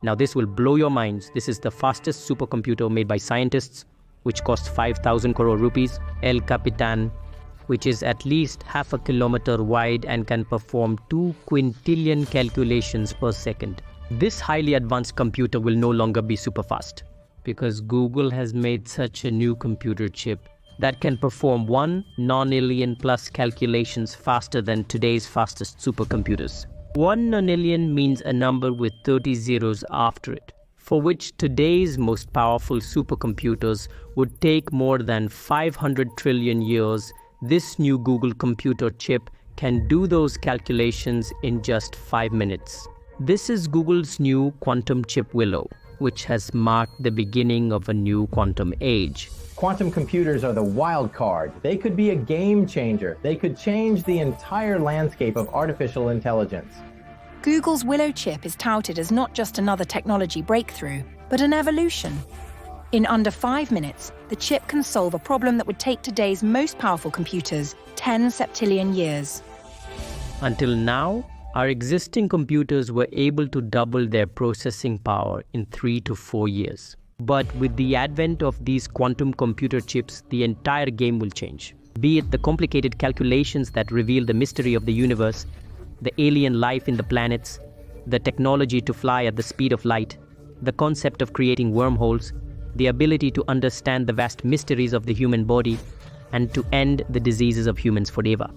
Now this will blow your minds. This is the fastest supercomputer made by scientists, which costs 5,000 crore rupees. El Capitan, which is at least half a kilometer wide and can perform 2 quintillion calculations per second. This highly advanced computer will no longer be super fast because Google has made such a new computer chip that can perform 1 nonillion plus calculations faster than today's fastest supercomputers. 1 nonillion means a number with 30 zeros after it, for which today's most powerful supercomputers would take more than 500 trillion years. This new Google computer chip can do those calculations in just 5 minutes. This is Google's new quantum chip Willow, which has marked the beginning of a new quantum age. Quantum computers are the wild card. They could be a game changer. They could change the entire landscape of artificial intelligence. Google's Willow chip is touted as not just another technology breakthrough, but an evolution. In under 5 minutes, the chip can solve a problem that would take today's most powerful computers 10 septillion years. Until now, our existing computers were able to double their processing power in 3 to 4 years. But with the advent of these quantum computer chips, the entire game will change. Be it the complicated calculations that reveal the mystery of the universe, the alien life in the planets, the technology to fly at the speed of light, the concept of creating wormholes, the ability to understand the vast mysteries of the human body, and to end the diseases of humans forever.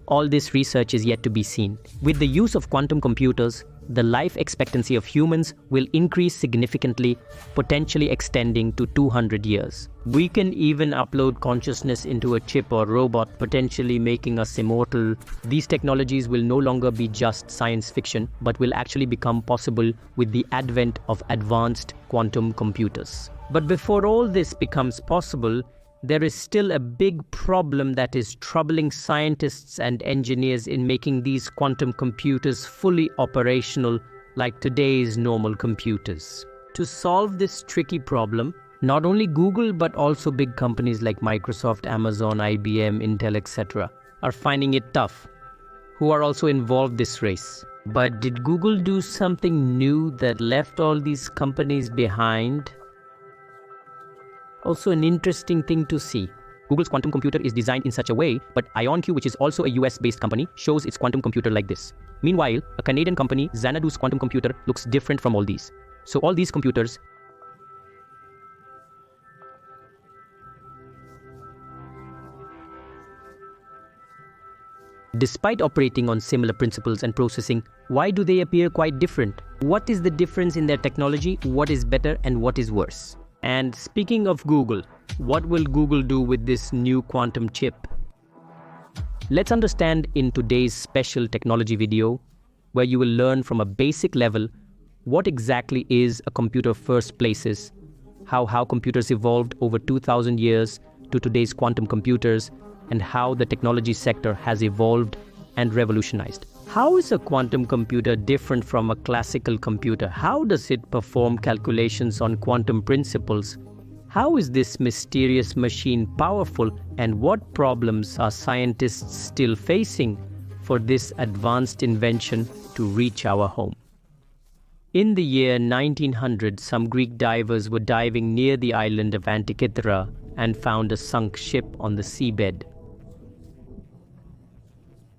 All this research is yet to be seen. With the use of quantum computers, the life expectancy of humans will increase significantly, potentially extending to 200 years. We can even upload consciousness into a chip or robot, potentially making us immortal. These technologies will no longer be just science fiction, but will actually become possible with the advent of advanced quantum computers. But before all this becomes possible, there is still a big problem that is troubling scientists and engineers in making these quantum computers fully operational like today's normal computers. To solve this tricky problem, not only Google but also big companies like Microsoft, Amazon, IBM, Intel, etc. are finding it tough, who are also involved in this race. But did Google do something new that left all these companies behind? Also an interesting thing to see. Google's quantum computer is designed in such a way, but IonQ, which is also a US-based company, shows its quantum computer like this. Meanwhile, a Canadian company, Xanadu's quantum computer, looks different from all these. So all these computers despite operating on similar principles and processing, why do they appear quite different? What is the difference in their technology? What is better and what is worse? And speaking of Google, what will Google do with this new quantum chip? Let's understand in today's special technology video, where you will learn from a basic level what exactly is a computer first places, how computers evolved over 2,000 years to today's quantum computers, and how the technology sector has evolved and revolutionized. How is a quantum computer different from a classical computer? How does it perform calculations on quantum principles? How is this mysterious machine powerful, and what problems are scientists still facing for this advanced invention to reach our home? In the year 1900, some Greek divers were diving near the island of Antikythera and found a sunk ship on the seabed.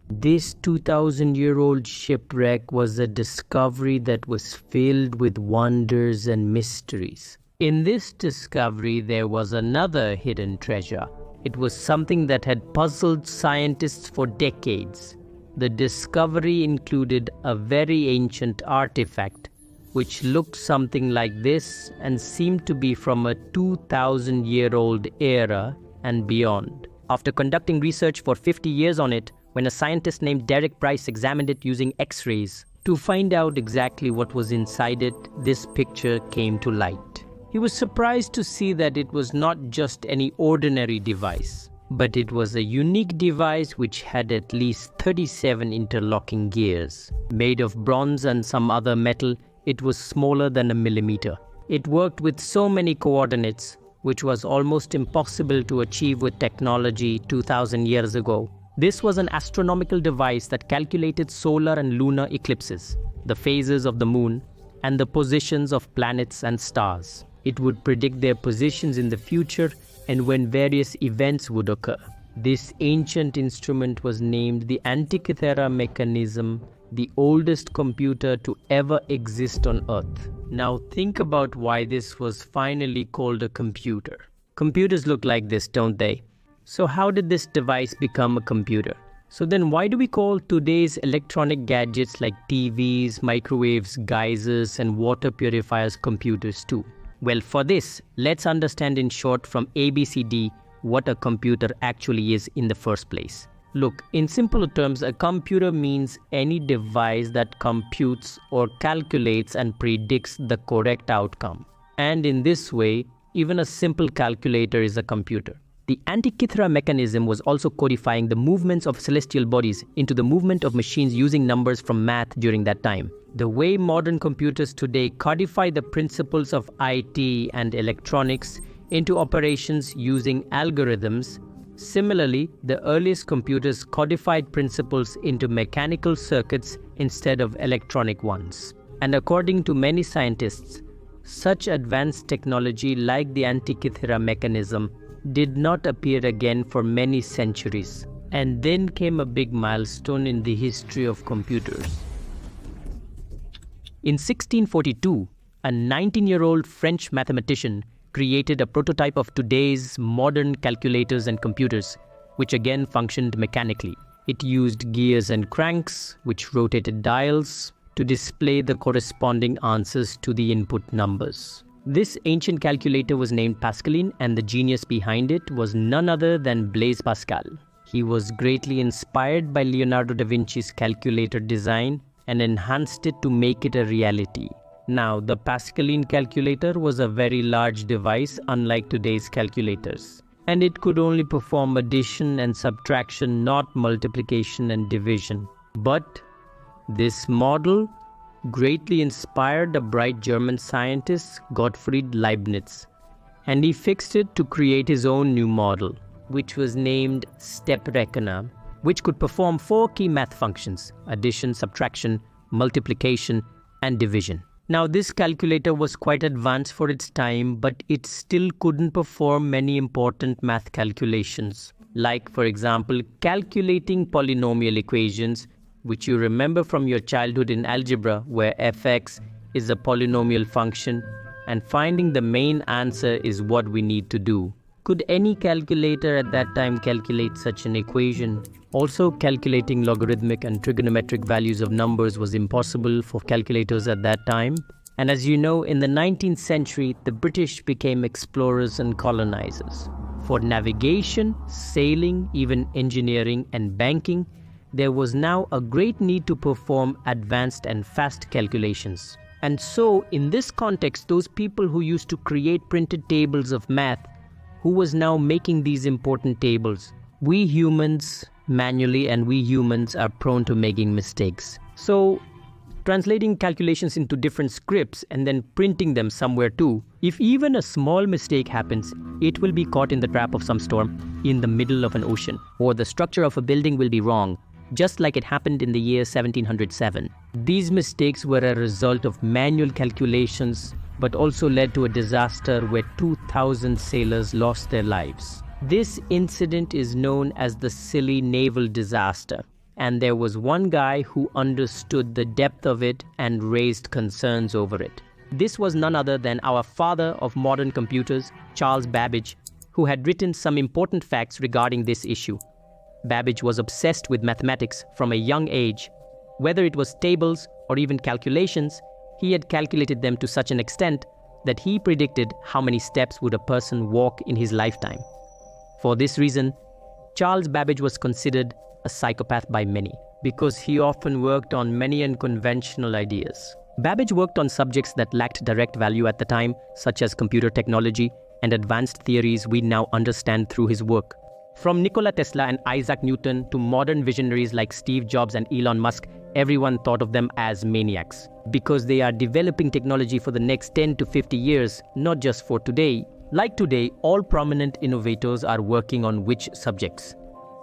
This 2,000-year-old shipwreck was a discovery that was filled with wonders and mysteries. In this discovery, there was another hidden treasure. It was something that had puzzled scientists for decades. The discovery included a very ancient artifact, which looked something like this and seemed to be from a 2,000-year-old era and beyond. After conducting research for 50 years on it, when a scientist named Derek Price examined it using X-rays to find out exactly what was inside it, this picture came to light. He was surprised to see that it was not just any ordinary device, but it was a unique device which had at least 37 interlocking gears. Made of bronze and some other metal, it was smaller than a millimeter. It worked with so many coordinates, which was almost impossible to achieve with technology 2,000 years ago. This was an astronomical device that calculated solar and lunar eclipses, the phases of the moon, and the positions of planets and stars. It would predict their positions in the future and when various events would occur. This ancient instrument was named the Antikythera mechanism, the oldest computer to ever exist on Earth. Now think about why this was finally called a computer. Computers look like this, don't they? So how did this device become a computer? So then why do we call today's electronic gadgets like TVs, microwaves, geysers, and water purifiers computers too? Well, for this, let's understand in short from ABCD what a computer actually is in the first place. Look, in simple terms, a computer means any device that computes or calculates and predicts the correct outcome. And in this way, even a simple calculator is a computer. The Antikythera mechanism was also codifying the movements of celestial bodies into the movement of machines using numbers from math during that time. The way modern computers today codify the principles of IT and electronics into operations using algorithms, similarly, the earliest computers codified principles into mechanical circuits instead of electronic ones. And according to many scientists, such advanced technology like the Antikythera mechanism did not appear again for many centuries. And then came a big milestone in the history of computers. In 1642, a 19-year-old French mathematician created a prototype of today's modern calculators and computers, which again functioned mechanically. It used gears and cranks, which rotated dials, to display the corresponding answers to the input numbers. This ancient calculator was named Pascaline, and the genius behind it was none other than Blaise Pascal. He was greatly inspired by Leonardo da Vinci's calculator design and enhanced it to make it a reality. Now, the Pascaline calculator was a very large device, unlike today's calculators. And it could only perform addition and subtraction, not multiplication and division. But this model greatly inspired a bright German scientist, Gottfried Leibniz. And he fixed it to create his own new model, which was named Step-Reckoner, which could perform 4 key math functions: addition, subtraction, multiplication, and division. Now, this calculator was quite advanced for its time, but it still couldn't perform many important math calculations, like, for example, calculating polynomial equations, which you remember from your childhood in algebra, where fx is a polynomial function, and finding the main answer is what we need to do. Could any calculator at that time calculate such an equation? Also, calculating logarithmic and trigonometric values of numbers was impossible for calculators at that time. And as you know, in the 19th century, the British became explorers and colonizers. For navigation, sailing, even engineering and banking, there was now a great need to perform advanced and fast calculations. And so, in this context, those people who used to create printed tables of math, who was now making these important tables? We humans manually, and we humans are prone to making mistakes. So, translating calculations into different scripts and then printing them somewhere too, if even a small mistake happens, it will be caught in the trap of some storm in the middle of an ocean, or the structure of a building will be wrong, just like it happened in the year 1707. These mistakes were a result of manual calculations, but also led to a disaster where 2,000 sailors lost their lives. This incident is known as the Scilly Naval Disaster, and there was one guy who understood the depth of it and raised concerns over it. This was none other than our father of modern computers, Charles Babbage, who had written some important facts regarding this issue. Babbage was obsessed with mathematics from a young age. Whether it was tables or even calculations, he had calculated them to such an extent that he predicted how many steps would a person walk in his lifetime. For this reason, Charles Babbage was considered a psychopath by many, because he often worked on many unconventional ideas. Babbage worked on subjects that lacked direct value at the time, such as computer technology and advanced theories we now understand through his work. From Nikola Tesla and Isaac Newton to modern visionaries like Steve Jobs and Elon Musk, everyone thought of them as maniacs, because they are developing technology for the next 10 to 50 years, not just for today. Like today, all prominent innovators are working on which subjects?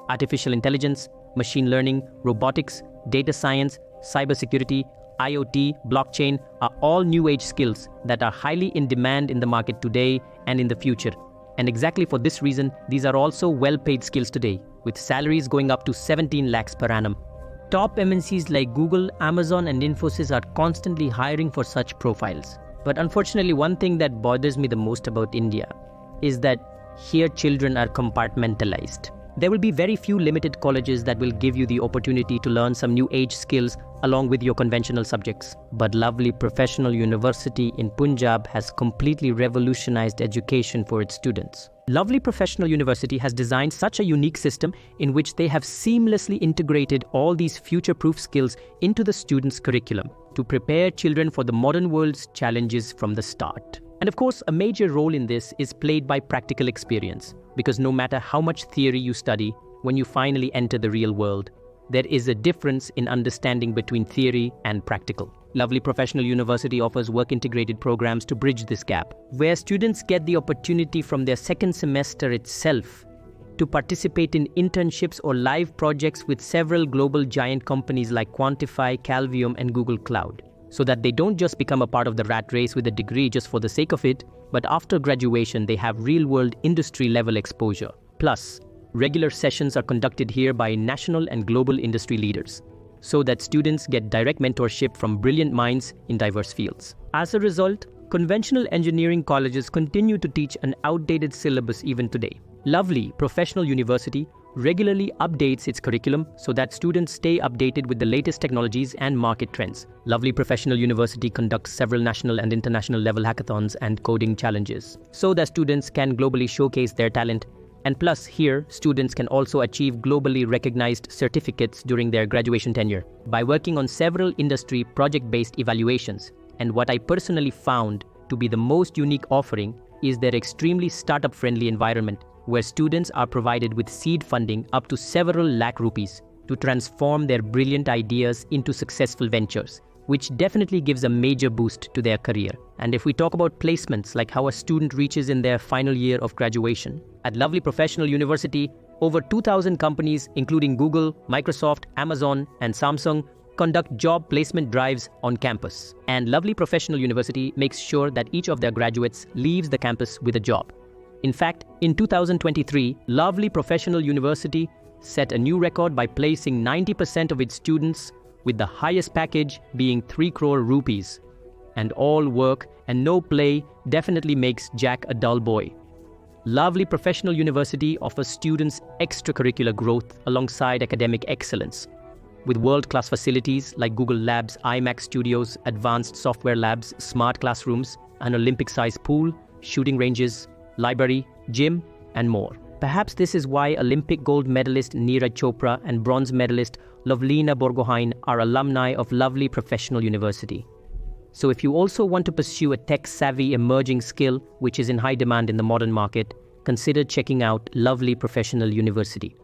Artificial intelligence, machine learning, robotics, data science, cybersecurity, IoT, blockchain are all new age skills that are highly in demand in the market today and in the future. And exactly for this reason, these are also well-paid skills today, with salaries going up to 17 lakhs per annum. Top MNCs like Google, Amazon, and Infosys are constantly hiring for such profiles. But unfortunately, one thing that bothers me the most about India is that here children are compartmentalized. There will be very few limited colleges that will give you the opportunity to learn some new age skills along with your conventional subjects. But Lovely Professional University in Punjab has completely revolutionized education for its students. Lovely Professional University has designed such a unique system in which they have seamlessly integrated all these future-proof skills into the students' curriculum to prepare children for the modern world's challenges from the start. And of course, a major role in this is played by practical experience, because no matter how much theory you study, when you finally enter the real world, there is a difference in understanding between theory and practical. Lovely Professional University offers work-integrated programs to bridge this gap, where students get the opportunity from their second semester itself to participate in internships or live projects with several global giant companies like Quantify, Calvium, and Google Cloud, so that they don't just become a part of the rat race with a degree just for the sake of it, but after graduation they have real-world industry-level exposure. Plus, regular sessions are conducted here by national and global industry leaders, so that students get direct mentorship from brilliant minds in diverse fields. As a result, conventional engineering colleges continue to teach an outdated syllabus even today. Lovely Professional University regularly updates its curriculum so that students stay updated with the latest technologies and market trends. Lovely Professional University conducts several national and international level hackathons and coding challenges so that students can globally showcase their talent. And plus, here, students can also achieve globally recognized certificates during their graduation tenure by working on several industry project-based evaluations. And what I personally found to be the most unique offering is their extremely startup-friendly environment, where students are provided with seed funding up to several lakh rupees to transform their brilliant ideas into successful ventures, which definitely gives a major boost to their career. And if we talk about placements, like how a student reaches in their final year of graduation, at Lovely Professional University, over 2,000 companies, including Google, Microsoft, Amazon, and Samsung, conduct job placement drives on campus. And Lovely Professional University makes sure that each of their graduates leaves the campus with a job. In fact, in 2023, Lovely Professional University set a new record by placing 90% of its students, with the highest package being 3 crore rupees. And all work and no play definitely makes Jack a dull boy. Lovely Professional University offers students extracurricular growth alongside academic excellence, with world-class facilities like Google Labs, IMAX Studios, advanced software labs, smart classrooms, an Olympic-sized pool, shooting ranges, library, gym, and more. Perhaps this is why Olympic gold medalist Neeraj Chopra and bronze medalist Lovlina Borgohain are alumni of Lovely Professional University. So if you also want to pursue a tech-savvy emerging skill which is in high demand in the modern market, consider checking out Lovely Professional University.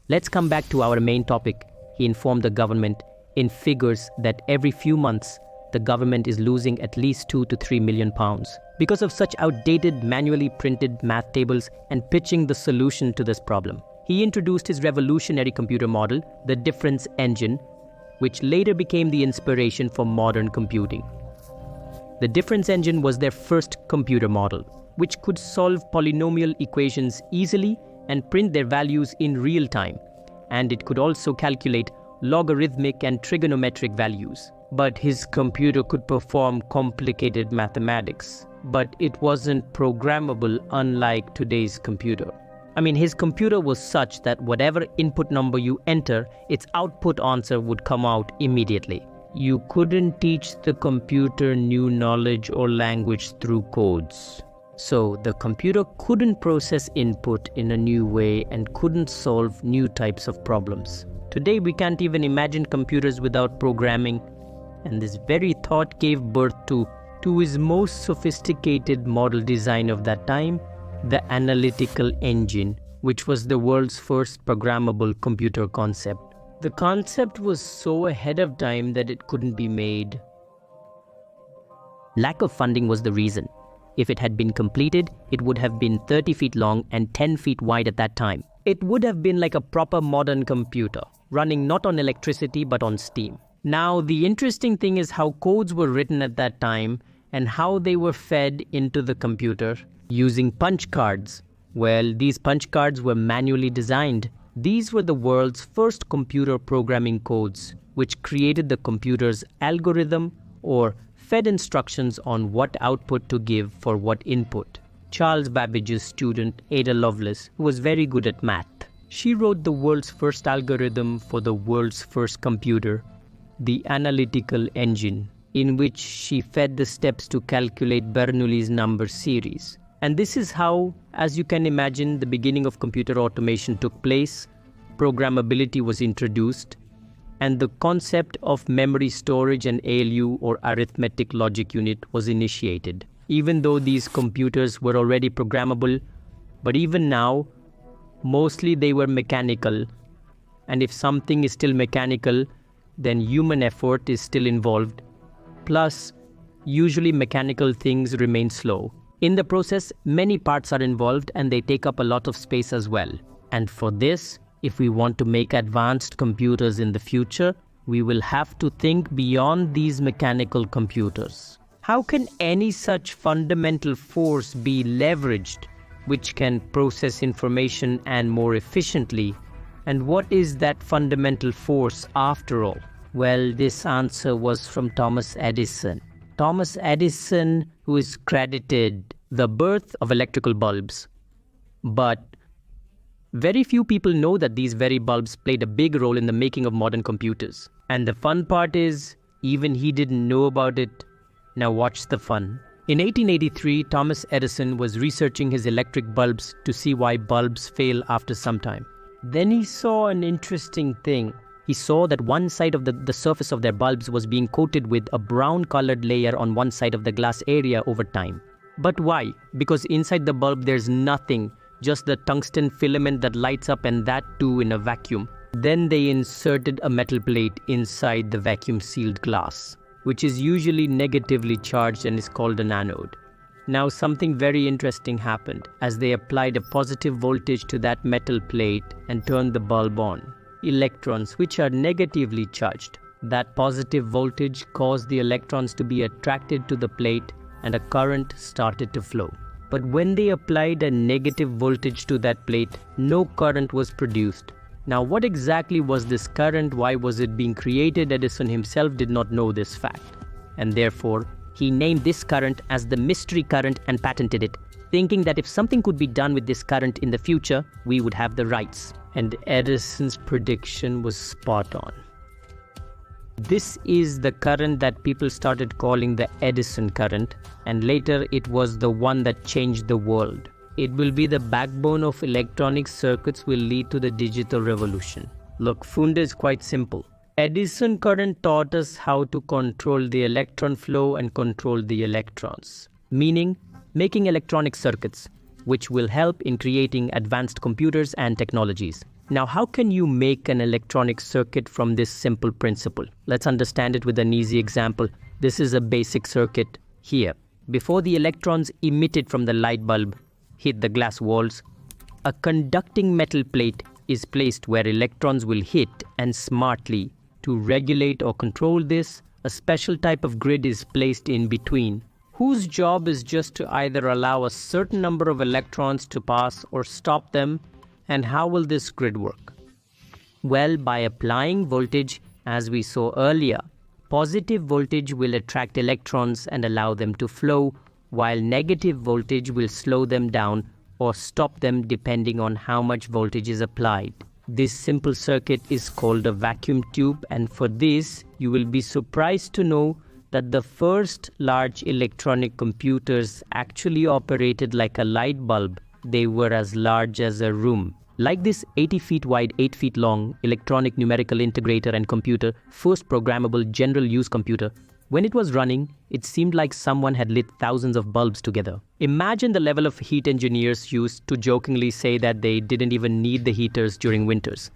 Let's come back to our main topic. He informed the government in figures that every few months, the government is losing at least 2 to 3 million pounds because of such outdated manually printed math tables and pitching the solution to this problem. He introduced his revolutionary computer model, the difference engine, which later became the inspiration for modern computing. The difference engine was their first computer model, which could solve polynomial equations easily and print their values in real time. And it could also calculate logarithmic and trigonometric values. But his computer could perform complicated mathematics. But it wasn't programmable, unlike today's computer. I mean, his computer was such that whatever input number you enter, its output answer would come out immediately. You couldn't teach the computer new knowledge or language through codes. So the computer couldn't process input in a new way and couldn't solve new types of problems. Today we can't even imagine computers without programming, and this very thought gave birth to his most sophisticated model design of that time, the analytical engine, which was the world's first programmable computer concept. The concept was so ahead of time that it couldn't be made. Lack of funding was the reason. If it had been completed, it would have been 30 feet long and 10 feet wide at that time. It would have been like a proper modern computer, running not on electricity but on steam. Now, the interesting thing is how codes were written at that time and how they were fed into the computer using punch cards. Well, these punch cards were manually designed. These were the world's first computer programming codes, which created the computer's algorithm or fed instructions on what output to give for what input. Charles Babbage's student, Ada Lovelace, who was very good at math, she wrote the world's first algorithm for the world's first computer, the analytical engine, in which she fed the steps to calculate Bernoulli's number series. And this is how, as you can imagine, the beginning of computer automation took place. Programmability was introduced, and the concept of memory storage and ALU, or arithmetic logic unit, was initiated. Even though these computers were already programmable, but even now, mostly they were mechanical. And if something is still mechanical, then human effort is still involved. Plus, usually mechanical things remain slow. In the process, many parts are involved and they take up a lot of space as well. And for this, if we want to make advanced computers in the future, we will have to think beyond these mechanical computers. How can any such fundamental force be leveraged which can process information and more efficiently? And what is that fundamental force after all? Well, this answer was from Thomas Edison. Thomas Edison, who is credited the birth of electrical bulbs. But very few people know that these very bulbs played a big role in the making of modern computers. And the fun part is, even he didn't know about it. Now watch the fun. In 1883, Thomas Edison was researching his electric bulbs to see why bulbs fail after some time. Then he saw an interesting thing. He saw that one side of the surface of their bulbs was being coated with a brown-colored layer on one side of the glass area over time. But why? Because inside the bulb there's nothing, just the tungsten filament that lights up, and that too in a vacuum. Then they inserted a metal plate inside the vacuum-sealed glass, which is usually negatively charged and is called an anode. Now something very interesting happened as they applied a positive voltage to that metal plate and turned the bulb on. Electrons, which are negatively charged. That positive voltage caused the electrons to be attracted to the plate and a current started to flow. But when they applied a negative voltage to that plate, no current was produced. Now what exactly was this current? Why was it being created? Edison himself did not know this fact. And therefore, he named this current as the mystery current and patented it, thinking that if something could be done with this current in the future, we would have the rights. And Edison's prediction was spot on. This is the current that people started calling the Edison current, and later it was the one that changed the world. It will be the backbone of electronic circuits, will lead to the digital revolution. Look, Funda is quite simple. Edison current taught us how to control the electron flow and control the electrons, meaning making electronic circuits, which will help in creating advanced computers and technologies. Now, how can you make an electronic circuit from this simple principle? Let's understand it with an easy example. This is a basic circuit here. Before the electrons emitted from the light bulb hit the glass walls, a conducting metal plate is placed where electrons will hit, and smartly, to regulate or control this, a special type of grid is placed in between, whose job is just to either allow a certain number of electrons to pass or stop them. And how will this grid work? Well, by applying voltage, as we saw earlier. Positive voltage will attract electrons and allow them to flow, while negative voltage will slow them down or stop them depending on how much voltage is applied. This simple circuit is called a vacuum tube, and for this, you will be surprised to know that the first large electronic computers actually operated like a light bulb. They were as large as a room. Like this 80 feet wide, 8 feet long electronic numerical integrator and computer, first programmable general use computer, when it was running, it seemed like someone had lit thousands of bulbs together. Imagine the level of heat engineers used to jokingly say that they didn't even need the heaters during winters.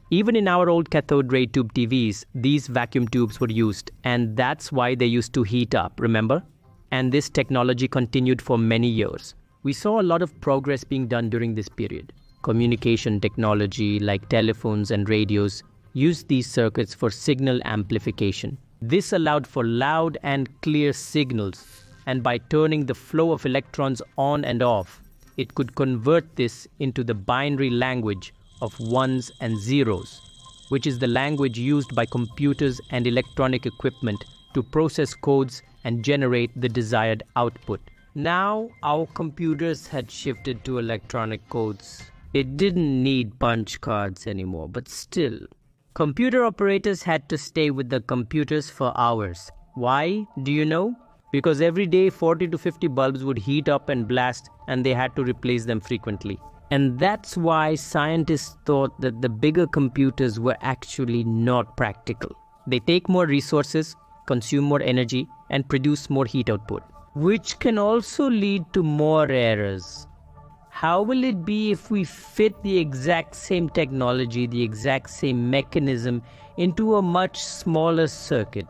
Even in our old cathode ray tube TVs, these vacuum tubes were used, and that's why they used to heat up, remember? And this technology continued for many years. We saw a lot of progress being done during this period. Communication technology like telephones and radios used these circuits for signal amplification. This allowed for loud and clear signals, and by turning the flow of electrons on and off, it could convert this into the binary language of ones and zeros, which is the language used by computers and electronic equipment to process codes and generate the desired output. Now, our computers had shifted to electronic codes. It didn't need punch cards anymore, but still, computer operators had to stay with the computers for hours. Why, do you know? Because every day 40 to 50 bulbs would heat up and blast, and they had to replace them frequently. And that's why scientists thought that the bigger computers were actually not practical. They take more resources, consume more energy, and produce more heat output, which can also lead to more errors. How will it be if we fit the exact same technology, the exact same mechanism into a much smaller circuit?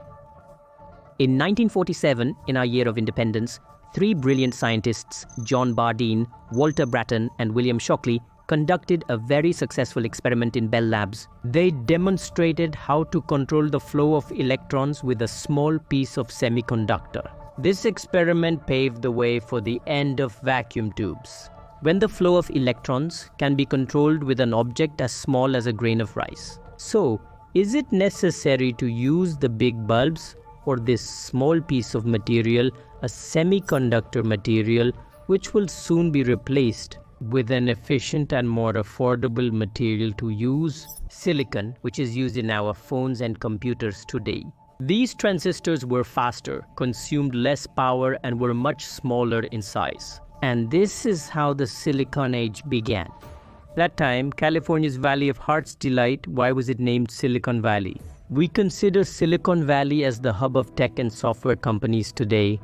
In 1947, in our year of independence, three brilliant scientists, John Bardeen, Walter Brattain, and William Shockley, conducted a very successful experiment in Bell Labs. They demonstrated how to control the flow of electrons with a small piece of semiconductor. This experiment paved the way for the end of vacuum tubes, when the flow of electrons can be controlled with an object as small as a grain of rice. So, is it necessary to use the big bulbs or this small piece of material, a semiconductor material, which will soon be replaced with an efficient and more affordable material to use, silicon, which is used in our phones and computers today? These transistors were faster, consumed less power, and were much smaller in size. And this is how the Silicon Age began. That time, California's Valley of Heart's Delight, why was it named Silicon Valley? We consider Silicon Valley as the hub of tech and software companies today,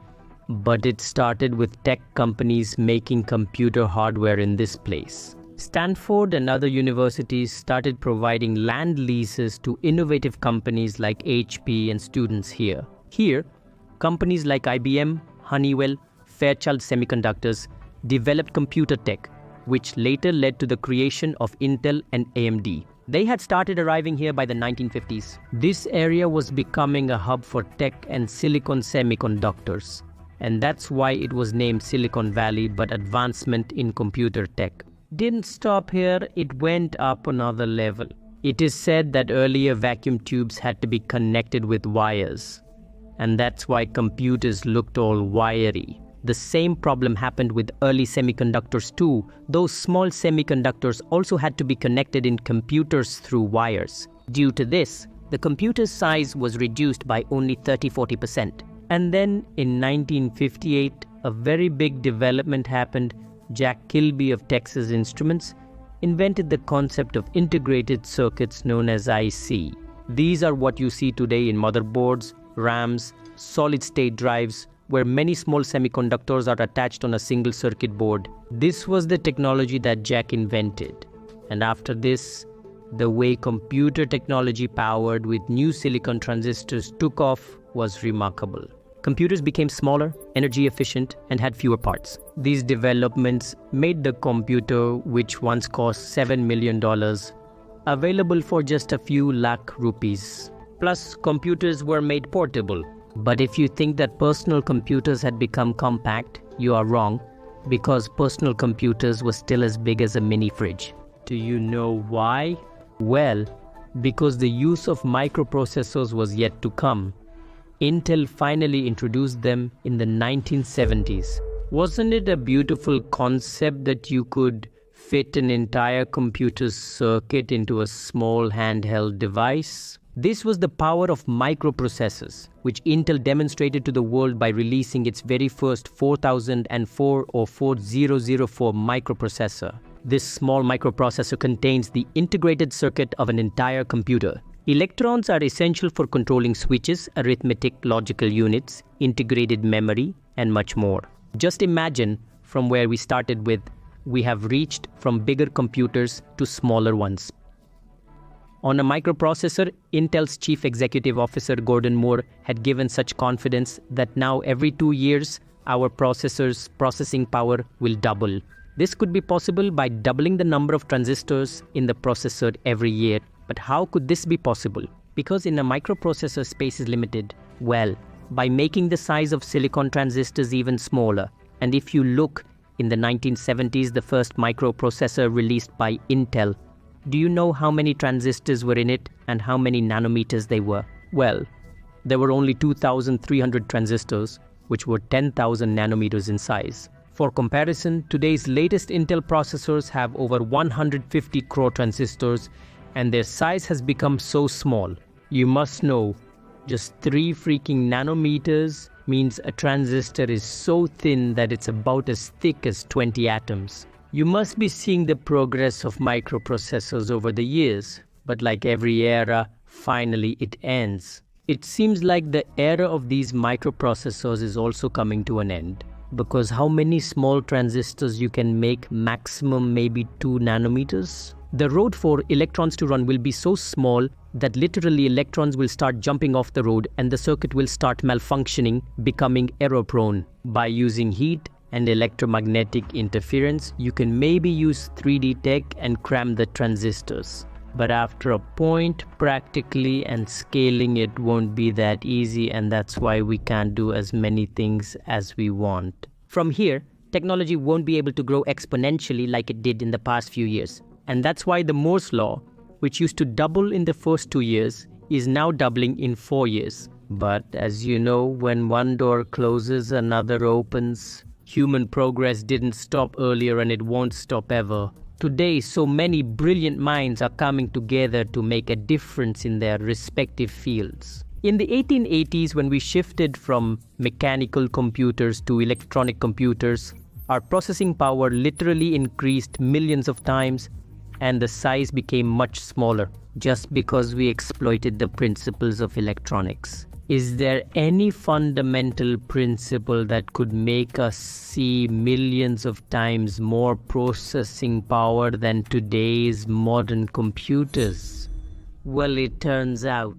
but it started with tech companies making computer hardware in this place. Stanford and other universities started providing land leases to innovative companies like HP and students here. Here, companies like IBM, Honeywell, Fairchild Semiconductors developed computer tech, which later led to the creation of Intel and AMD. They had started arriving here by the 1950s. This area was becoming a hub for tech and silicon semiconductors, and that's why it was named Silicon Valley, but advancement in computer tech didn't stop here, it went up another level. It is said that earlier vacuum tubes had to be connected with wires, and that's why computers looked all wiry. The same problem happened with early semiconductors too. Those small semiconductors also had to be connected in computers through wires. Due to this, the computer's size was reduced by only 30–40%. And then in 1958, a very big development happened. Jack Kilby of Texas Instruments invented the concept of integrated circuits known as IC. These are what you see today in motherboards, RAMs, solid-state drives, where many small semiconductors are attached on a single circuit board. This was the technology that Jack invented. And after this, the way computer technology powered with new silicon transistors took off was remarkable. Computers became smaller, energy efficient, and had fewer parts. These developments made the computer, which once cost $7 million, available for just a few lakh rupees. Plus, computers were made portable. But if you think that personal computers had become compact, you are wrong, because personal computers were still as big as a mini fridge. Do you know why? Well, because the use of microprocessors was yet to come. Intel finally introduced them in the 1970s. Wasn't it a beautiful concept that you could fit an entire computer's circuit into a small handheld device? This was the power of microprocessors, which Intel demonstrated to the world by releasing its very first 4004 or 4004 microprocessor. This small microprocessor contains the integrated circuit of an entire computer. Electrons are essential for controlling switches, arithmetic logical units, integrated memory, and much more. Just imagine from where we started with, we have reached from bigger computers to smaller ones. On a microprocessor, Intel's chief executive officer Gordon Moore had given such confidence that now every 2 years, our processor's processing power will double. This could be possible by doubling the number of transistors in the processor every year. But how could this be possible? Because in a microprocessor, space is limited. Well, by making the size of silicon transistors even smaller. And if you look, in the 1970s, the first microprocessor released by Intel, do you know how many transistors were in it and how many nanometers they were? Well, there were only 2,300 transistors, which were 10,000 nanometers in size. For comparison, today's latest Intel processors have over 150 crore transistors, and their size has become so small. You must know, just 3 freaking nanometers means a transistor is so thin that it's about as thick as 20 atoms. You must be seeing the progress of microprocessors over the years, but like every era, finally it ends. It seems like the era of these microprocessors is also coming to an end, because how many small transistors you can make, maximum maybe 2 nanometers? The road for electrons to run will be so small that literally electrons will start jumping off the road and the circuit will start malfunctioning, becoming error-prone. By using heat and electromagnetic interference, you can maybe use 3D tech and cram the transistors. But after a point, practically and scaling it won't be that easy, and that's why we can't do as many things as we want. From here, technology won't be able to grow exponentially like it did in the past few years. And that's why the Moore's law, which used to double in the first 2 years, is now doubling in 4 years. But as you know, when one door closes, another opens. Human progress didn't stop earlier and it won't stop ever. Today, so many brilliant minds are coming together to make a difference in their respective fields. In the 1880s, when we shifted from mechanical computers to electronic computers, our processing power literally increased millions of times, and the size became much smaller just because we exploited the principles of electronics. Is there any fundamental principle that could make us see millions of times more processing power than today's modern computers? Well, it turns out,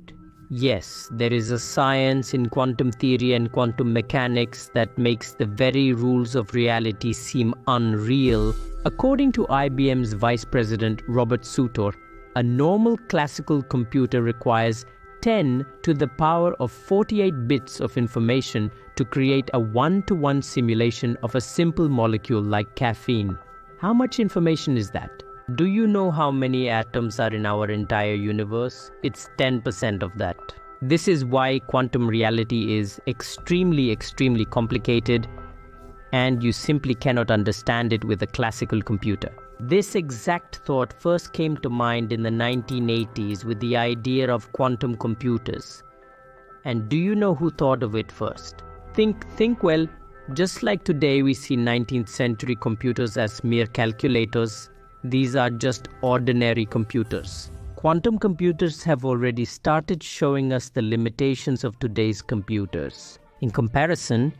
yes, there is a science in quantum theory and quantum mechanics that makes the very rules of reality seem unreal. According to IBM's Vice President Robert Sutor, a normal classical computer requires 10 to the power of 48 bits of information to create a one-to-one simulation of a simple molecule like caffeine. How much information is that? Do you know how many atoms are in our entire universe? It's 10% of that. This is why quantum reality is extremely complicated, and you simply cannot understand it with a classical computer. This exact thought first came to mind in the 1980s with the idea of quantum computers. And do you know who thought of it first? Think well, just like today we see 19th century computers as mere calculators, these are just ordinary computers. Quantum computers have already started showing us the limitations of today's computers. In comparison,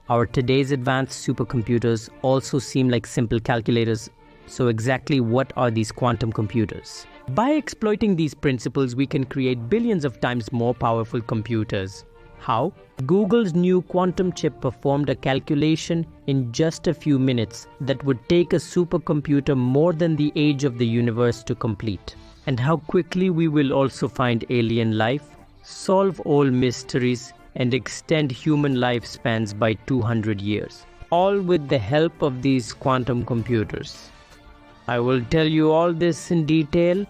our today's advanced supercomputers also seem like simple calculators. So exactly what are these quantum computers? By exploiting these principles, we can create billions of times more powerful computers. How? Google's new quantum chip performed a calculation in just a few minutes that would take a supercomputer more than the age of the universe to complete. And how quickly we will also find alien life, solve all mysteries, and extend human lifespans by 200 years. All with the help of these quantum computers. I will tell you all this in detail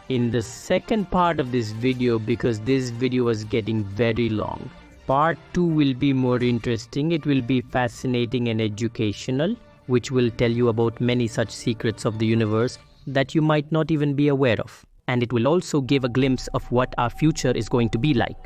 in the second part of this video, because this video is getting very long. Part 2 will be more interesting. It will be fascinating and educational, which will tell you about many such secrets of the universe that you might not even be aware of. And it will also give a glimpse of what our future is going to be like.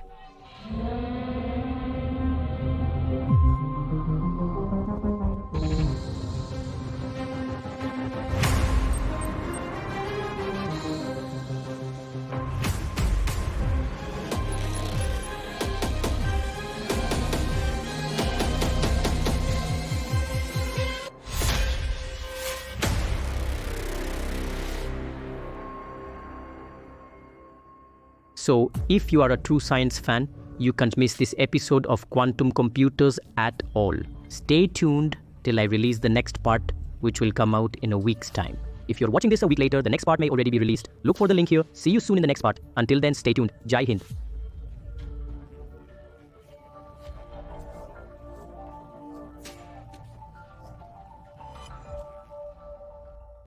So, if you are a true science fan, you can't miss this episode of Quantum Computers at all. Stay tuned till I release the next part, which will come out in a week's time. If you're watching this a week later, the next part may already be released. Look for the link here. See you soon in the next part. Until then, stay tuned. Jai Hind.